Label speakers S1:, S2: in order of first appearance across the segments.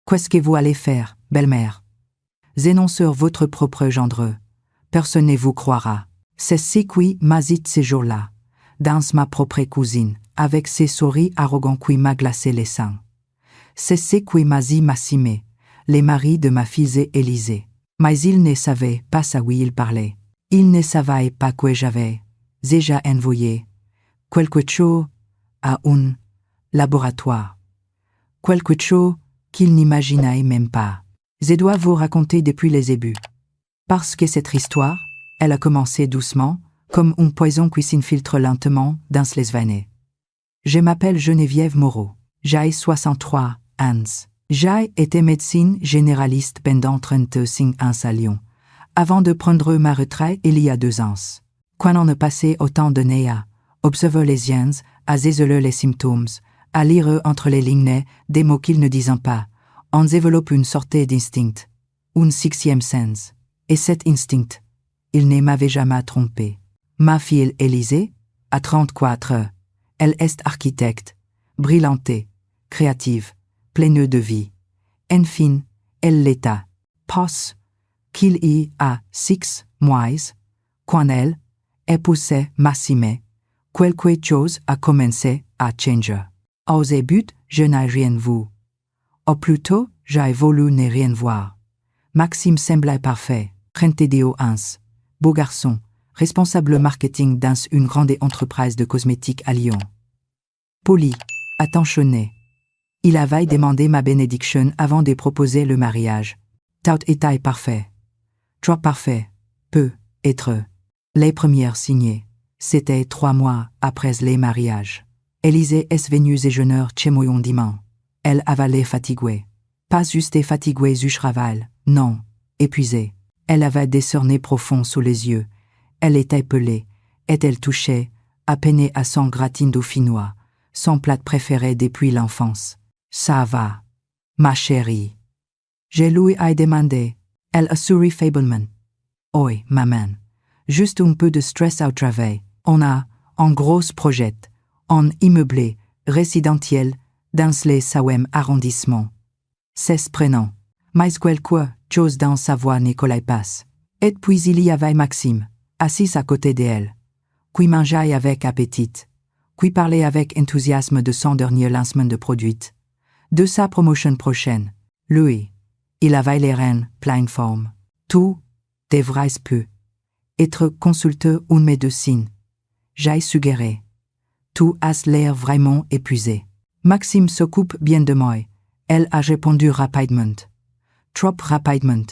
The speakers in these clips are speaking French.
S1: Qu'est-ce que vous allez faire, belle-mère? Zénon sur votre propre gendre. Personne ne vous croira. C'est ce qui m'a dit ces jours-là, dans ma propre cousine, avec ses souris arrogants qui m'a glacé les seins. C'est ce qui m'a dit Massimé, les maris de ma fille Élisée. Mais il ne savait pas ça où il parlait. Il ne savait pas que j'avais déjà envoyé quelque chose à un laboratoire. Quelque chose qu'il n'imaginait même pas. Je dois vous raconter depuis les débuts. Parce que cette histoire, elle a commencé doucement, comme un poison qui s'infiltre lentement dans les veines. Je m'appelle Geneviève Moreau. J'ai 63 ans. J'ai été médecine généraliste pendant 35 ans à Lyon, avant de prendre ma retraite il y a 2 ans. Quand on a passé autant d'années à observer les gens, à isoler les symptômes, à lire entre les lignes des mots qu'ils ne disent pas, on développe une sorte d'instinct, un sixième sens. Et cet instinct, il ne m'avait jamais trompé. Ma fille Élisée, à 34 ans, elle est architecte, brillante, créative, pleine de vie. Enfin, elle l'était. Parce qu'il y a 6 mois, quand elle épousait Massimé, quelque chose a commencé à changer. Au début, je n'ai rien vu. Ou plutôt, j'ai voulu ne rien voir. Maxime semblait parfait, 31 ans, beau garçon, responsable marketing dans une grande entreprise de cosmétiques à Lyon. Poli, attentionné. Il avait demandé ma bénédiction avant de proposer le mariage. Tout était parfait. Trop parfait, peut être. Les premières signées, c'était 3 mois après les mariages. Élisée est venue déjeuner chez moi un dimanche. Elle avait l'air fatiguée. Pas juste fatiguée du travail, non, épuisée. Elle avait des cernets profonds sous les yeux. Elle était pelée, et elle touchait, à peine à son gratin dauphinois, son plat préféré depuis l'enfance. Ça va, ma chérie. Je lui ai demandé. Elle a souri faiblement. Oui, maman. Juste un peu de stress au travail. On a un gros projet, un immeuble résidentiel dans les 7e arrondissement. C'est prenant. Mais quelque chose dans sa voix ne collait pas. Et puis il y avait Maxime, assis à côté d'elle, qui mangeait avec appétit, qui parlait avec enthousiasme de son dernier lancement de produit, de sa promotion prochaine. Lui, il avait les reins pleine forme. Tout devrait peu être consulté un médecin. J'ai suggéré. Tout a l'air vraiment épuisé. Maxime s'occupe bien de moi. Elle a répondu rapidement. Trop rapidement.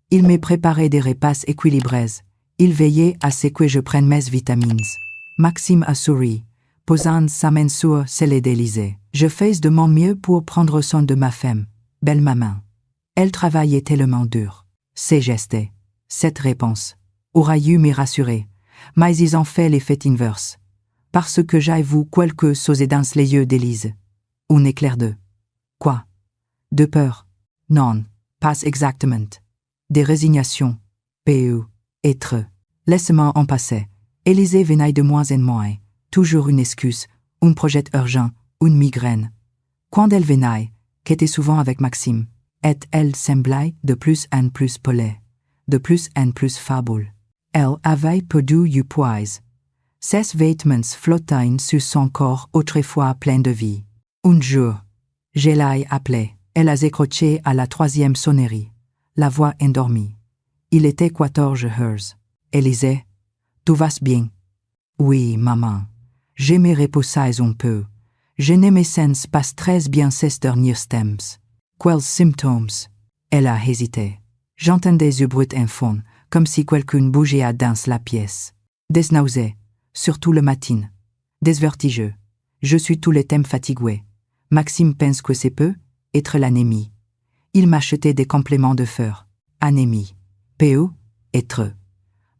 S1: Il me préparait des repas équilibrés. Il veillait à ce que je prenne mes vitamines. Maxime a souri, posant sa main sur celle d'Élisée. Je fais de mon mieux pour prendre soin de ma femme, belle maman. Elle travaillait tellement dur. Ces gestes, cette réponse, aura dû me rassurer, mais ils ont fait l'effet inverse. Parce que j'ai vu quelque chose dans les yeux d'Élise. Un éclair de... Quoi? De peur? Non, pas exactement. De résignation. Peu. Être. Laisse-moi en passer. Élisée venait de moins en moins. Toujours une excuse, un projet urgent, une migraine. Quand elle venait, qu'était souvent avec Maxime, et elle semblait de plus en plus pelée, de plus en plus fable. Elle avait perdu du poids. Ses vêtements flottaient sur son corps autrefois plein de vie. Un jour, je l'ai appelée. Elle a décroché à la 3e sonnerie, la voix endormie. Il était 14 heures. Élisée, tout va bien? Oui, maman. Je me reposais un peu. Je ne me sens pas très bien ces derniers temps. Quels symptômes? Elle a hésité. J'entendais du bruit en fond, comme si quelqu'un bougeait dans la pièce. Des nausées, surtout le matin. Des vertiges. Je suis tout le temps fatigué. Maxime pense que c'est peut être l'anémie. Il m'achetait des compléments de fer. Anémie. Peu, être.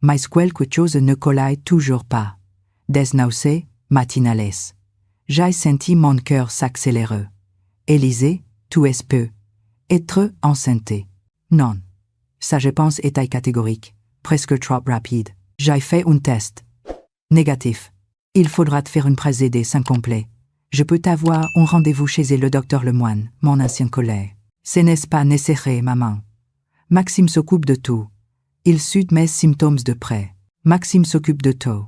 S1: Mais quelque chose ne collait toujours pas. Des nausées matinales. J'ai senti mon cœur s'accélérer. Élisée, tout est peu. Être enceinte. Non. Sa réponse était catégorique, presque trop rapide. J'ai fait un test. Négatif. Il faudra te faire une prise 2 sans complet. Je peux t'avoir un rendez-vous chez le docteur Lemoine, mon ancien collègue. Ce n'est pas nécessaire, maman. Maxime s'occupe de tout. Il suit mes symptômes de près. Maxime s'occupe de tout.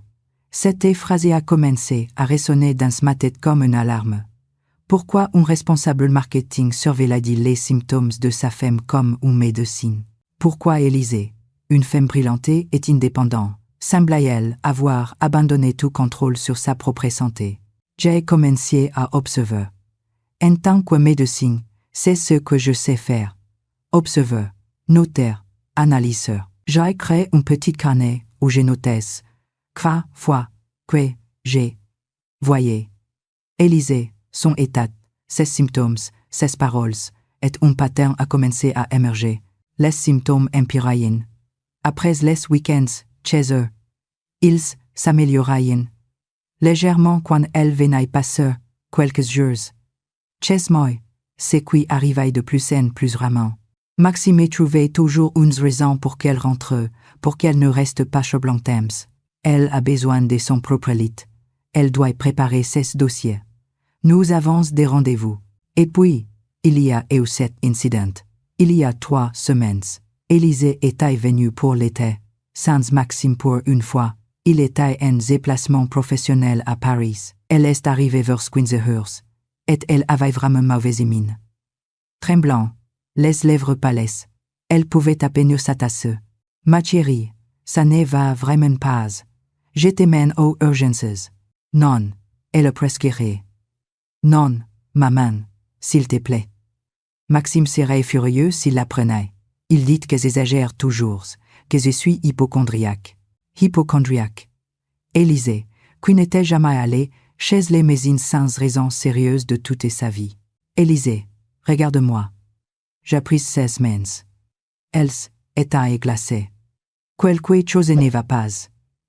S1: Cette phrase a commencé à résonner dans ma tête comme une alarme. Pourquoi un responsable marketing surveillait les symptômes de sa femme comme un médecin? Pourquoi Élisée, une femme brillante et indépendante, semblait-elle avoir abandonné tout contrôle sur sa propre santé? J'ai commencé à observer. En tant que médecin, c'est ce que je sais faire. Observer, noter, analyseur. J'ai créé un petit carnet où je notais quoi, fois, que, j'ai. Voyez. Élisée, son état, ses symptômes, ses paroles, et un pattern a commencé à émerger. Les symptômes empiraient. Après les week-ends, chez eux, ils s'amélioraient. Légèrement quand elle venait passer quelques jours. Chez moi, c'est qui arrivait de plus en plus rarement. Maxime trouvait toujours une raison pour qu'elle rentre, pour qu'elle ne reste pas sur Blanc-Thames. Elle a besoin de son propre lit. Elle doit préparer ses dossiers. Nous avons des rendez-vous. Et puis, il y a eu cet incident. Il y a 3 semaines. Élisée était venue pour l'été. Sans Maxime pour une fois. Il était en déplacement professionnel à Paris. Elle est arrivée vers 15 heures. Et elle avait vraiment mauvaise mine. Tremblant, les lèvres pâles. Elle pouvait à peine s'atasser. Ma chérie, ça ne va vraiment pas. Je t'emmène aux urgences. Non, elle prescrirait. Non, maman, s'il te plaît. Maxime serait furieux s'il l'apprenait. Il dit que j'exagère toujours, que je suis hypochondriaque. Hypochondriaque. Élisée, qui n'était jamais allée chez les médecins sans raison sérieuse de toute sa vie. Élisée, regarde-moi. J'ai pris 16 semaines. Elle était glacée. Quelque chose ne va pas.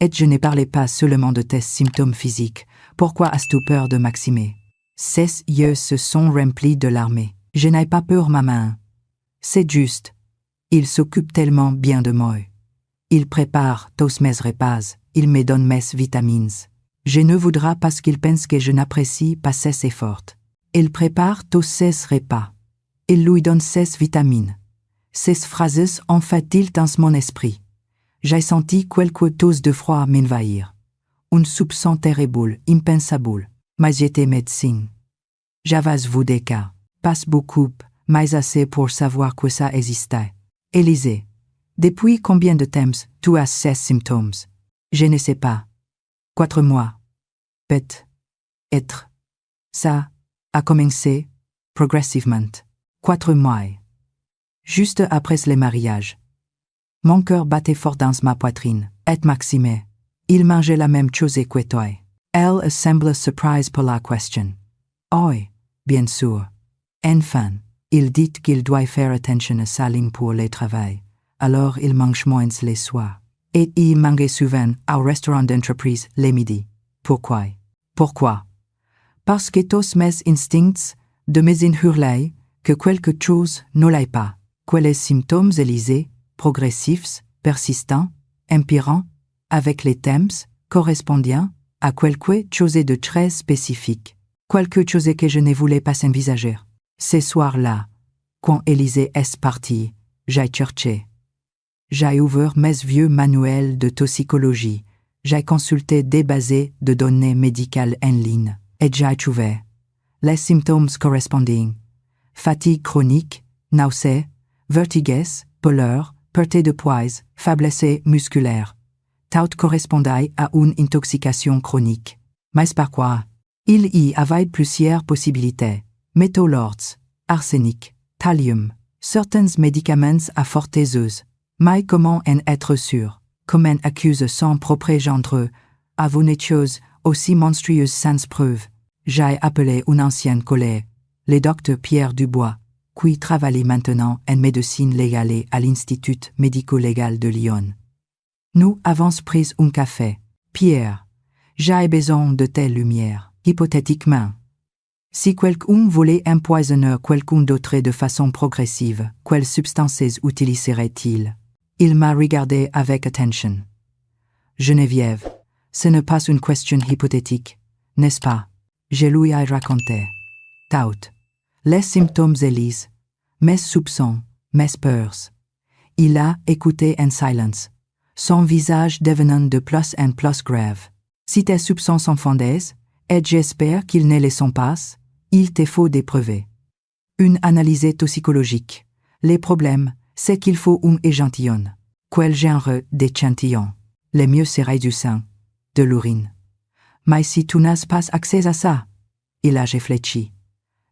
S1: Et je ne parlais pas seulement de tes symptômes physiques. Pourquoi as-tu peur de Maxime? Ses yeux se sont remplis de larmes. Je n'ai pas peur, maman. C'est juste. Il s'occupe tellement bien de moi. Il prépare tous mes repas. Il me donne mes vitamines. Je ne voudrais pas qu'il pense que je n'apprécie pas ses efforts. Il prépare tous ses repas. Il lui donne ses vitamines. Ces phrases ont fait tilt dans mon esprit. J'ai senti quelque chose de froid m'envahir. Un soupçon terrible, impensable. Mais j'étais médecin. J'avais vu des cas, pas beaucoup, mais assez pour savoir que ça existait. Élisée, depuis combien de temps tu as ces symptômes? Je ne sais pas. 4 mois. Peut-être. Ça a commencé progressivement. 4 mois. Juste après le mariage. Mon cœur battait fort dans ma poitrine. Et Maxime, il mangeait la même chose que toi. Elle semble surprise pour la question. Oui, bien sûr. Enfin, il dit qu'il doit faire attention à sa ligne pour le travail. Alors il mange moins les soirs. Et il mange souvent au restaurant d'entreprise les midis. Pourquoi? Pourquoi? Parce que tous mes instincts de médecin hurlaient que quelque chose n'allait pas. Que les symptômes Élisée, progressifs, persistants, empirants, avec les thèmes correspondant à quelque chose de très spécifique. Quelque chose que je ne voulais pas envisager. Ce soir-là, quand Élisée est partie, j'ai cherché. J'ai ouvert mes vieux manuels de toxicologie, j'ai consulté des bases de données médicales en ligne, et j'ai trouvé les symptômes correspondants. Fatigue chronique, nausées, vertiges, pâleur, perte de poids, faiblesse musculaire. Tout correspondait à une intoxication chronique. Mais par quoi? Il y avait plusieurs possibilités. Métaux lourds, arsenic, thallium, certains médicaments à forte dose. Mais comment en être sûr? Comment accuse son propre gendre à une chose aussi monstrueuse sans preuve? J'ai appelé un ancien collègue, le docteur Pierre Dubois, qui travaille maintenant en médecine légale à l'Institut médico-légal de Lyon. Nous avons pris un café. Pierre, j'ai besoin de telle lumière, hypothétiquement. Si quelqu'un voulait empoisonner quelqu'un d'autre de façon progressive, quelles substances utiliserait-il? Il m'a regardé avec attention. Geneviève, ce n'est pas une question hypothétique, n'est-ce pas? Je lui ai raconté. Tout. Les symptômes Élise, mes soupçons, mes peurs. Il a écouté en silence, son visage devenant de plus en plus grave. Si tes soupçons sont fondés, et j'espère qu'ils ne le sont pas, il te faut des preuves. Une analyse toxicologique. Les problèmes, c'est qu'il faut un échantillon. Quel genre d'échantillon? Le mieux serait du sang, de l'urine. Mais si tu n'as pas accès à ça, il a réfléchi.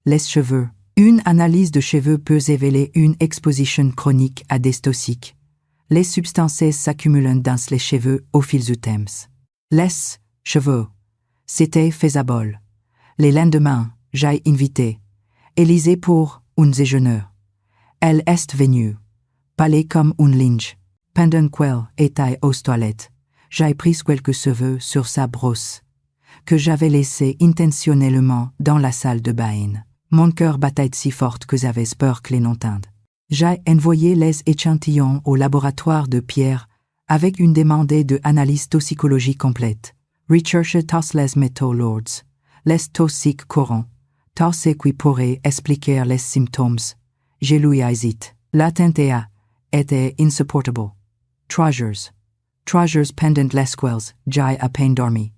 S1: Les cheveux. Une analyse de cheveux peut révéler une exposition chronique à des toxiques. Les substances s'accumulent dans les cheveux au fil du temps. Les cheveux. C'était faisable. Le lendemain, j'ai invité Élisée pour un déjeuner. Elle est venue, parler comme une linge. Pendant qu'elle était aux toilettes, j'ai pris quelques cheveux sur sa brosse, que j'avais laissé intentionnellement dans la salle de bain. Mon cœur battait si fort que j'avais peur que les n'entendent. J'ai envoyé les échantillons au laboratoire de Pierre avec une demande de analyse toxicologique complète. Recherche tous les métaux lourds, les toxiques courants, tout ce qui pourrait expliquer les symptômes. Je lui ai dit, l'attente était insupportable. 3 jours pendant lesquels j'ai à peine dormi,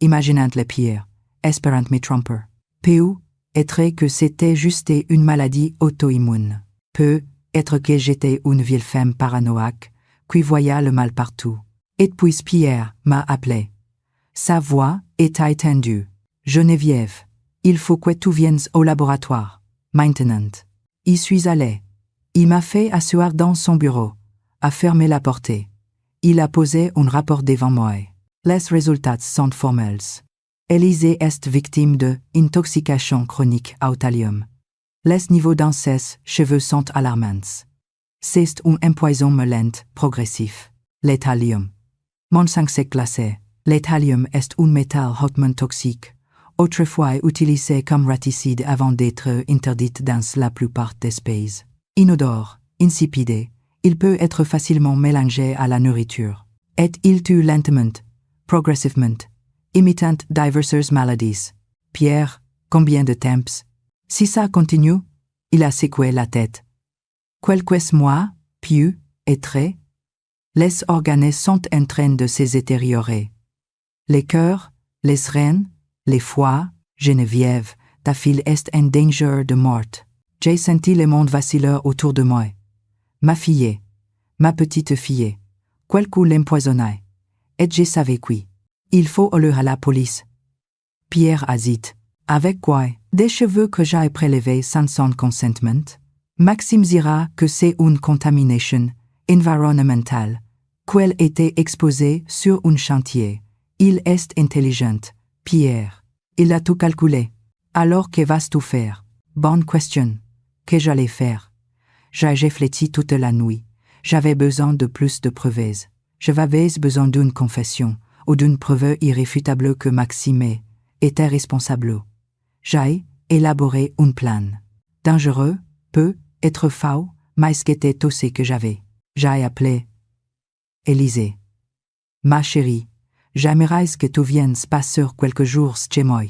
S1: imaginant le pire, espérant me tromper. Peut être que c'était juste une maladie auto-immune. Peut être que j'étais une vieille femme paranoïaque qui voyait le mal partout. Et puis Pierre m'a appelé. Sa voix était tendue. Geneviève, il faut que tu viennes au laboratoire. Maintenant. Y suis allé. Il m'a fait asseoir dans son bureau, a fermé la porte. Il a posé un rapport devant moi. Les résultats sont formels. Élisée est victime de intoxication chronique au thallium. Les niveaux dans ses cheveux sont alarmants. C'est un empoisonnement lent, progressif. Le thallium. Mon sang s'est glacé. Le thallium est un métal hautement toxique, autrefois utilisé comme raticide avant d'être interdit dans la plupart des pays. Inodore, insipide, il peut être facilement mélangé à la nourriture. Et il tue lentement, progressivement, imitant diverses maladies. Pierre, combien de temps? Si ça continue, il a secoué la tête. Quelques mois, puis, être, les organes sont en train de se détériorer. Les cœurs, les reins, les foies, Geneviève, ta fille est en danger de mort. J'ai senti le monde vaciller autour de moi. Ma fille, ma petite fille, quelqu'un l'empoisonnait. Et je savais qui. Il faut aller à la police. Pierre a dit. Avec quoi? Des cheveux que j'ai prélevés sans son consentement? Maxime dira que c'est une contamination environnementale, qu'elle était exposée sur un chantier. Il est intelligent, Pierre. Il a tout calculé. Alors que vas-tu faire? Bonne question. Que j'allais faire? J'ai réfléchi toute la nuit. J'avais besoin de plus de preuves. J'avais besoin d'une confession ou d'une preuve irréfutable que Maxime était responsable. J'ai élaboré un plan. Dangereux, peut être faux, mais c'était tout ce que j'avais. J'ai appelé Élisée. Ma chérie, j'aimerais que tu viennes passer quelques jours chez moi.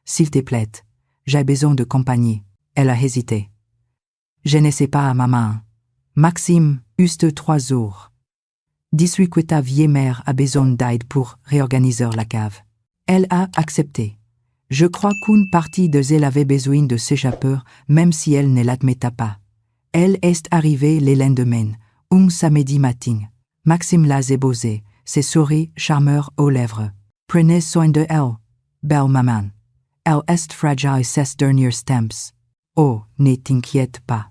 S1: S'il te plaît, j'ai besoin de compagnie. Elle a hésité. Je ne sais pas, maman. Maxime, juste 3 jours. Dis-lui que ta vieille mère a besoin d'aide pour réorganiser la cave. Elle a accepté. Je crois qu'une partie de elle avait besoin de s'échapper, même si elle ne l'admettait pas. Elle est arrivée le lendemain, un samedi matin. Maxime l'a ébosé, ses souris charmeurs aux lèvres. Prenez soin de elle, belle maman. Elle est fragile ces derniers temps. Oh, ne t'inquiète pas.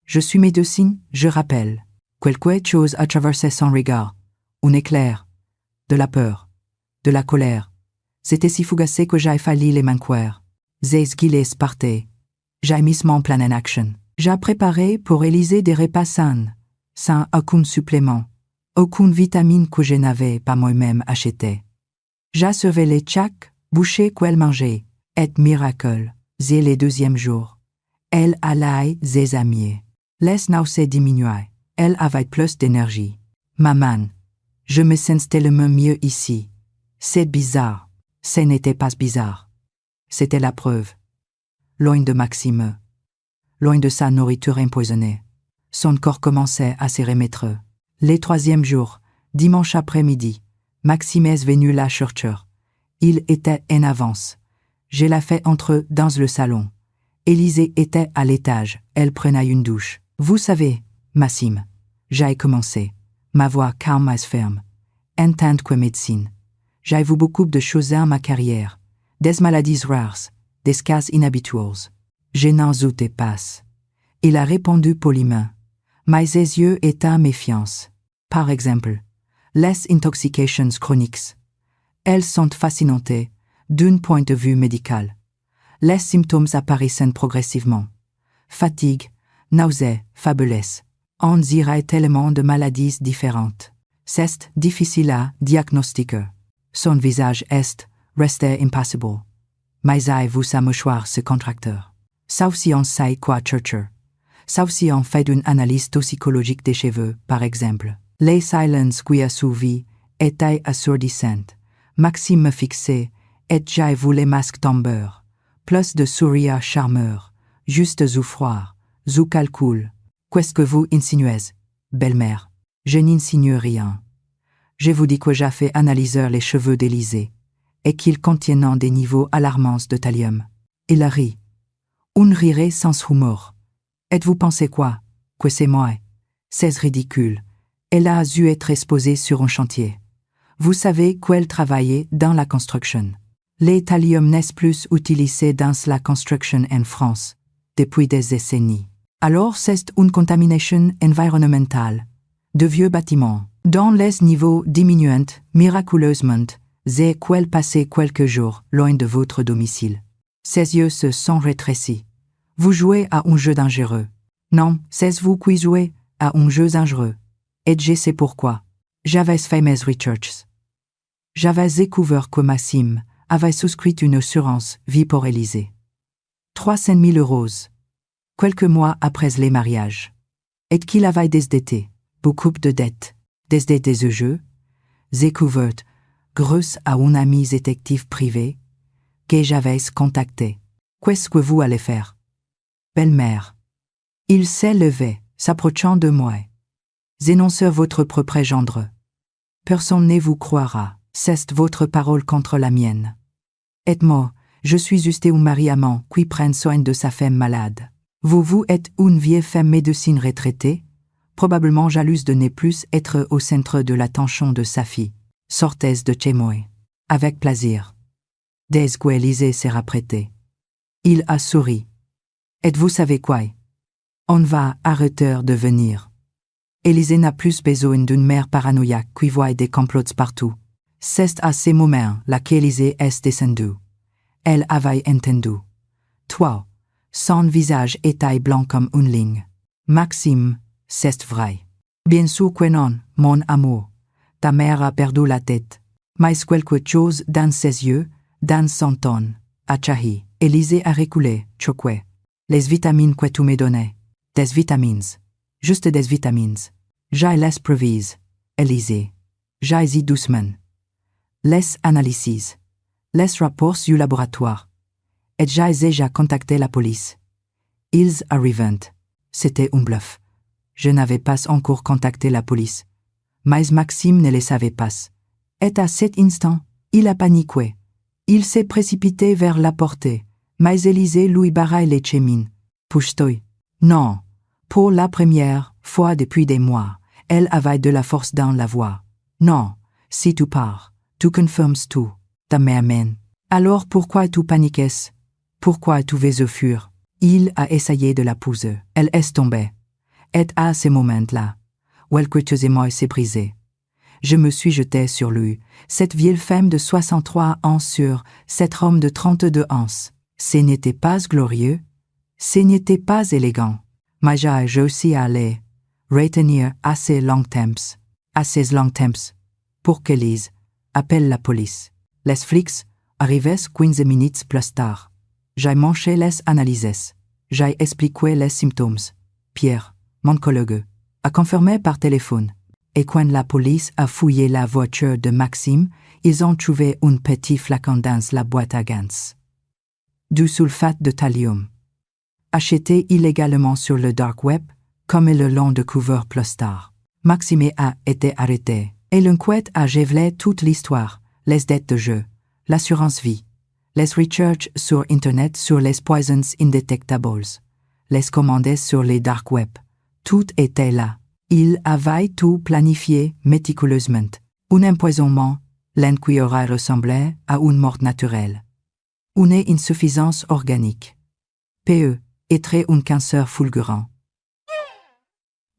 S1: Je suis médecin, je rappelle. Quelque chose a traversé son regard. Un éclair. De la peur. De la colère. C'était si fugacé que j'ai failli les manquer. J'ai esquillé parté. J'ai mis mon plan en action. J'ai préparé pour Élisée des repas sains, sans aucun supplément, aucune vitamine que je n'avais pas moi-même acheté. J'ai surveillé chaque bouchée qu'elle mangeait, et miracle, c'est le 2e jour. Elle allait s'examiner. Les nausées diminuaient. Elle avait plus d'énergie. Maman, je me sens tellement mieux ici. C'est bizarre. Ce n'était pas bizarre. C'était la preuve. Loin de Maxime. loin de sa nourriture empoisonnée. Son corps commençait à se remettre. Les 3e jours, dimanche après-midi, Maxime est venu la chercher. Il était en avance. Je l'ai fait entrer dans le salon. Élisée était à l'étage, elle prenait une douche. Vous savez, Maxime, j'ai commencé. Ma voix calme et ferme. En tant que médecine, j'ai vu beaucoup de choses dans ma carrière. Des maladies rares, des cas inhabituels. Je n'en doutais pas. Il a répondu poliment. Mais ses yeux étaient méfiants. Par exemple, les intoxications chroniques. Elles sont fascinantes, d'un point de vue médical. Les symptômes apparaissent progressivement. Fatigue, nausées, faiblesse. On dirait tellement de maladies différentes. C'est difficile à diagnostiquer. Son visage est resté impassible. Mais j'ai vu sa mâchoire se contracter. Sauf si on sait quoi chercher. Sauf si on fait une analyse toxicologique des cheveux, par exemple. Les silences qui a suivi étaient assourdissantes. Maxime me fixait, et j'ai vu les masques tomber. Plus de sourires charmeurs, juste zu froid, zu calcul. Qu'est-ce que vous insinuez, belle-mère? Je n'insinue rien. Je vous dis que j'ai fait analyser les cheveux d'Élysée, et qu'ils contiennent des niveaux alarmants de thallium. Il a ri. On rirait sans humour. Et vous pensez quoi? Que c'est moi? C'est ridicule. Elle a dû être exposée sur un chantier. Vous savez qu'elle travaillait dans la construction. Les thallium n'est plus utilisé dans la construction en France depuis des décennies. Alors c'est une contamination environnementale. De vieux bâtiments, dont les niveaux diminuent miraculeusement, et qu'elle passait quelques jours loin de votre domicile. Ses yeux se sont rétrécis. Vous jouez à un jeu dangereux. Non, c'est vous qui jouez à un jeu dangereux. Et je sais pourquoi. J'avais fait mes recherches. J'avais découvert que Maxime avait souscrit une assurance vie pour Élysée. 300 000 €, quelques mois après les mariages. Et qu'il avait des dettes, beaucoup de dettes, des dettes des jeux, découvertes grâce à un ami détective privé que j'avais contacté. Qu'est-ce que vous allez faire? Belle-mère. Il s'est levé, s'approchant de moi. Énoncez votre propre gendre. Personne ne vous croira, c'est votre parole contre la mienne. Et moi, je suis juste un mari amant qui prend soin de sa femme malade. Vous êtes une vieille femme médecine retraitée, probablement jalouse de ne plus être au centre de l'attention de sa fille. Sortez de chez moi. Avec plaisir. Dès que Élysée s'est rapprêtée. Il a souri. Et vous savez quoi? On va arrêter de venir. Élysée n'a plus besoin d'une mère paranoïaque qui voit des complots partout. C'est à ces moments là qu'Élysée est descendue. Elle avait entendu. Toi, son visage était blanc comme une ligne. Maxime, c'est vrai. Bien sûr que non, mon amour. Ta mère a perdu la tête. Mais quelque chose dans ses yeux, dans son ton, a chahi. Élysée a reculé, choqué. Les vitamines que tu me donnais. Des vitamines. Juste des vitamines. J'ai les preuves, Élysée. J'ai dit doucement. Les analyses. Les rapports du laboratoire. Et j'ai déjà contacté la police. Ils arrivent. C'était un bluff. Je n'avais pas encore contacté la police. Mais Maxime ne le savait pas. Et à cet instant, il a paniqué. Il s'est précipité vers la portée. Mais Élysée lui barra les chemins. Pousse-toi. Non. Pour la première fois depuis des mois, elle avait de la force dans la voix. Non. Si tu pars, tu confirmes tout. Ta mère mène. Alors pourquoi tu paniquais? Pourquoi tu veux fuir? Il a essayé de la pousser. Elle est tombée. Et à ce moment-là, quelque moi s'est brisé. Je me suis jeté sur lui, cette vieille femme de 63 ans sur cet homme de 32 ans. Ce n'était pas glorieux, ce n'était pas élégant, mais j'ai aussi allé retenir assez long temps, pour que Lise appelle la police. Les flics arrivaient 15 minutes plus tard. J'ai manché les analyses. J'ai expliqué les symptômes. Pierre, mon collègue, a confirmé par téléphone. Et quand la police a fouillé la voiture de Maxime, ils ont trouvé un petit flacon dans la boîte à gants. Du sulfate de thallium. acheté illégalement sur le dark web, comme le long de cover plus tard. Maxime a été arrêté, et l'enquête a révélé toute l'histoire, les dettes de jeu, l'assurance vie, les recherches sur Internet sur les poisons indetectables, les commandes sur les dark web. Tout était là. Il avait tout planifié méticuleusement. Un empoisonnement, l'un qui aurait ressemblé à une mort naturelle. Une insuffisance organique. PE, être un cancer fulgurant.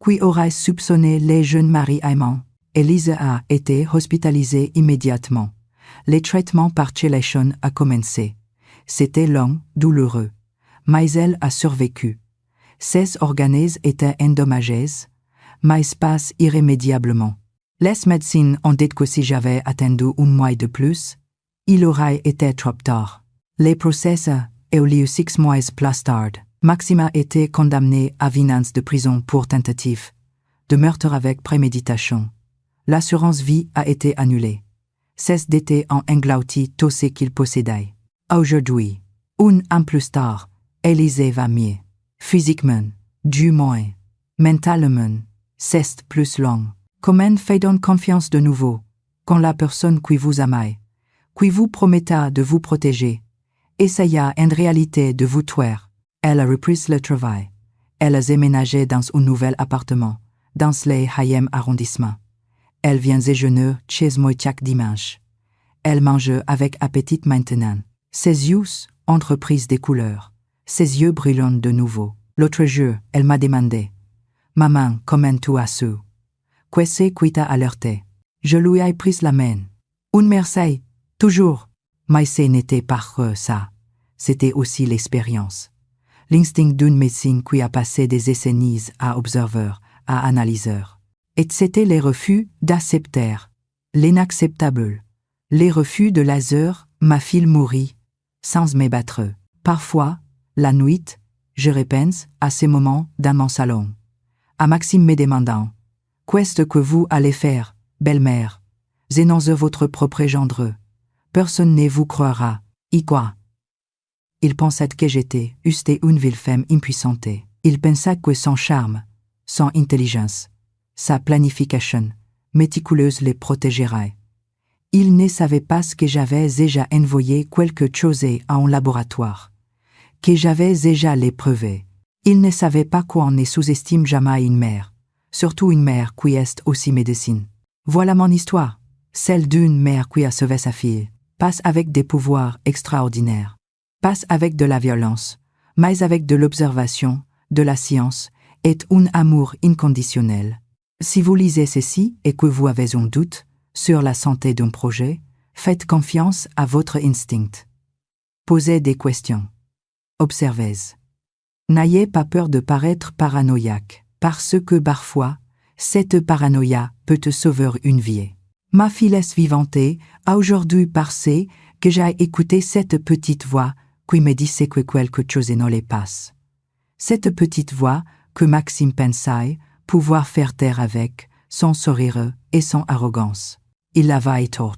S1: Qui aurait soupçonné les jeunes maris aimants. Elise a été hospitalisée immédiatement. Les traitements par chelation a commencé. C'était long, douloureux. Mais elle a survécu. Ses organes étaient endommagés, mais passe irrémédiablement. Les médecins ont dit que si j'avais attendu un mois de plus, il aurait été trop tard. Les procès ont lieu 6 mois plus tard. Maxime a été condamné à 20 ans de prison pour tentative de meurtre avec préméditation. L'assurance vie a été annulée. Ses dettes ont englouti tout ce qu'il possédait. Aujourd'hui, un an plus tard, Elise va mieux. Physiquement, du moins. Mentalement, c'est plus long. Comment fait-on confiance de nouveau, quand la personne qui vous aime, qui vous prometta de vous protéger, essaya en réalité de vous tuer? Elle a repris le travail. Elle a déménagé dans un nouvel appartement, dans le 5e arrondissement. Elle vient déjeuner chez moi chaque dimanche. Elle mange avec appétit maintenant. Ses yeux, entreprise des couleurs. Ses yeux brillent de nouveau. L'autre jour, elle m'a demandé « Maman, comment tu as su? Qu'est-ce qui t'a alerté ?» Je lui ai pris la main. « Un merci, toujours. » Mais ce n'était pas que ça. C'était aussi l'expérience. L'instinct d'une médecine qui a passé des décennies à observeur, à analyseur. Et c'était les refus d'accepter. L'inacceptable. Les refus de laser, ma fille mourit, sans me battre. Parfois, la nuit, je repense à ces moments dans mon salon. À Maxime me demandant « Qu'est-ce que vous allez faire, belle-mère? Zénonce votre propre gendre. Personne ne vous croira. Y quoi ?» Il pensait que j'étais une ville femme impuissante. Il pensait que son charme, son intelligence, sa planification méticuleuse les protégerait. Il ne savait pas que j'avais déjà envoyé quelque chose à un laboratoire, que j'avais déjà les preuves. Il ne savait pas qu'on ne sous-estime jamais une mère, surtout une mère qui est aussi médecine. Voilà mon histoire, celle d'une mère qui a sauvé sa fille, passe avec des pouvoirs extraordinaires, passe avec de la violence, mais avec de l'observation, de la science et un amour inconditionnel. Si vous lisez ceci et que vous avez un doute sur la santé d'un projet, faites confiance à votre instinct. Posez des questions. Observez. N'ayez pas peur de paraître paranoïaque, parce que parfois, cette paranoïa peut te sauver une vie. Ma fille vivante a aujourd'hui pensé que j'ai écouté cette petite voix qui me disait que quelque chose ne passe. Cette petite voix que Maxime pensait pouvoir faire taire avec son sourire et son arrogance. Il l'avait tort.